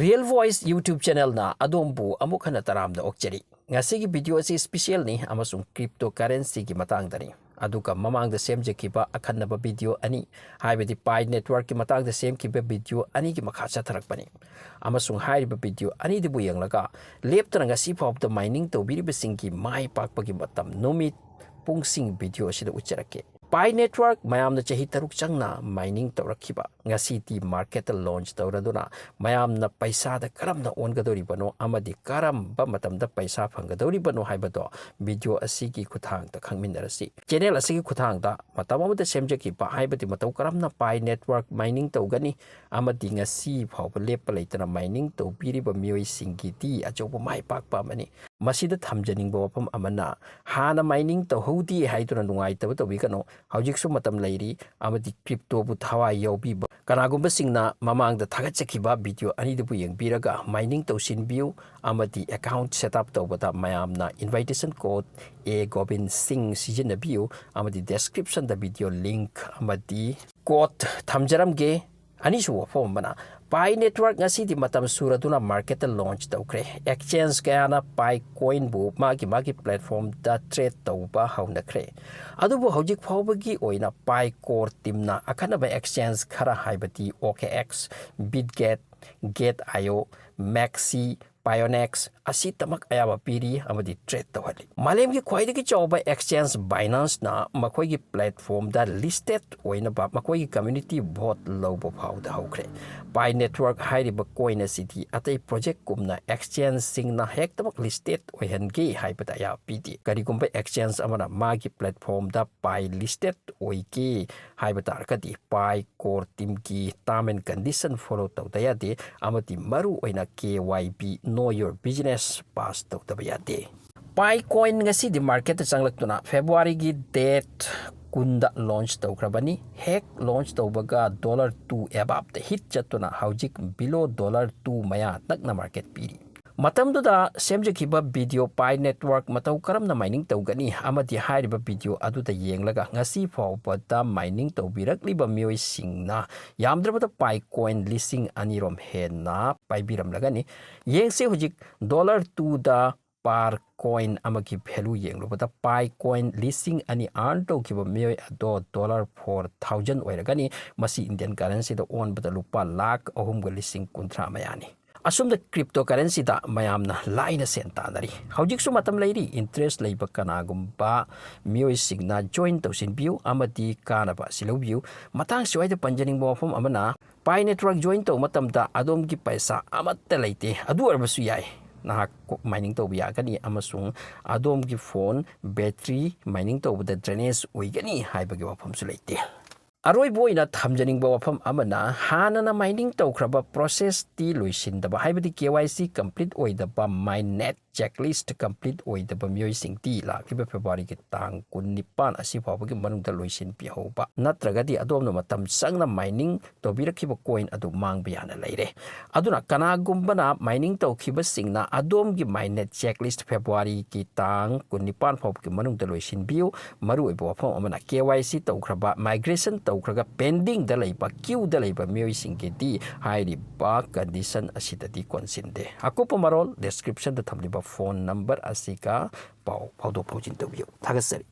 Real Voice YouTube channel na Adombu amuk hana taramda okchari. Ngasigi video asi special ni amasung cryptocurrency ki matangdani. Aduka mamangda semjekiba khangdaba video ani haibadi Pi network ki matangda semkiba video ani ki makha chatharakpani. Amasung haiba video ani dibu yanglaga leptana ngasi phawda mining tawbiriba singki mai pakpagi matam numit pungsing video asida ucharake. Pi network mayamna chahi taruk changna mining tawrakhiba ngasi ti market launch tawraduna mayamna paisa da karamna ongadori bano amadi karam ba matamda paisa phangadori bano haibado video asigi khuthang ta khangminarasi channel asigi khuthang da matamamda semjaki ba haibati mataw karamna Pi network mining tawgani amadi ngasi phawba lepa leitana mining tawbiriba mioi singi ti ajoba mai pakpa mani masida thamjaningba wafam amana hana mining tawhudi haiduna nungai taw tawbikano hawjiksu matam lairi amadi crypto bu thawa yobi kanagumba singna mamang da thagachakiba video ani du yengbiraga mining tawsin view amadi account setup tawbata mayamna invitation code a gobin sing sijina view amadi description da video link amadi code thamjaramge ani su wafam bana Pi network ngasi di matam suraduna market launch tawkre exchange kayana Pi coin bu magi platform da trade tawba hawnakre adubu hojik phawbagi oina Pi core teamna akhanaba exchange khara haibati OKX bitget get.io maxi Pionex asi tamak ayaba piri amadi trade tawali malem ki khwaidagi chawba exchange Binance na makhoi gi platform da listed oina ba makhoi gi community vote lobo phawda hawkre Pi network hairiba coin city atai project kumna exchange singna hek tamak listed oihange haibata ya pidi karigumba exchange amana magi platform da Pi listed oike haibata arkadi Pi core team ki term and condition follow tawda yade amati maru oina KYB know your business pass tawda bayade Pi coin ngasi di market changlakuna February gi date kunda launch tawkrabani hek launch tawbaga $2 above the hit chatuna hawjik below $2 maya takna market piri matamduda semjekiba video Pi network mataw karamna mining tawgani amadi hairiba video aduda yenglaga ngasi fawbada mining tawbirakliba mioi singna yamdrabada Pi coin listing anirom henna paibiramlagani yengse hojik $2 da par coin amaki value yenglobada Pi coin listing ani earn tawkiba mioi ado $4,000 oiragani masi Indian currency da on bada lupa lakh ahumga listing kuntra mayani asumda cryptocurrency da mayamna laina sentanari hawjiksu matam lairi interest leiba kanagumba mioi signa join tawsin view amadi kanaba siloview matang siwaida panjaning bawafam amana Pi network join taw matamda Adomgi paisa amatta leite adu arbasu yai nahak mining tawbi yagani amasung Adomgi phone battery mining tawbada drainage oigani haibagi wafam su leite aroi boina thamjaning ba wafam amana hanana mining tawkraba process ti loisindaba haibadi KYC complete oidaba mainnet checklist complete oidaba mioi singti lakliba February ki tang 19 asi phawbagi manungda loisin pi hoba natragadi adomna matam sangna mining tawbirakhiba coin adu mangba yana leire aduna kanagumbana mining tawkhiba singna Adomgi mainnet checklist February ki tang 19 phawbagi manungda loisin biu maru oiba wafam amana KYC tawkraba migration tawkraga pending da leiba queue da leiba mioi singketi hairi ba condition asidati consinde akopa marol description da thamliba phone number asika pau phawdo phawjin tawbiu thagasari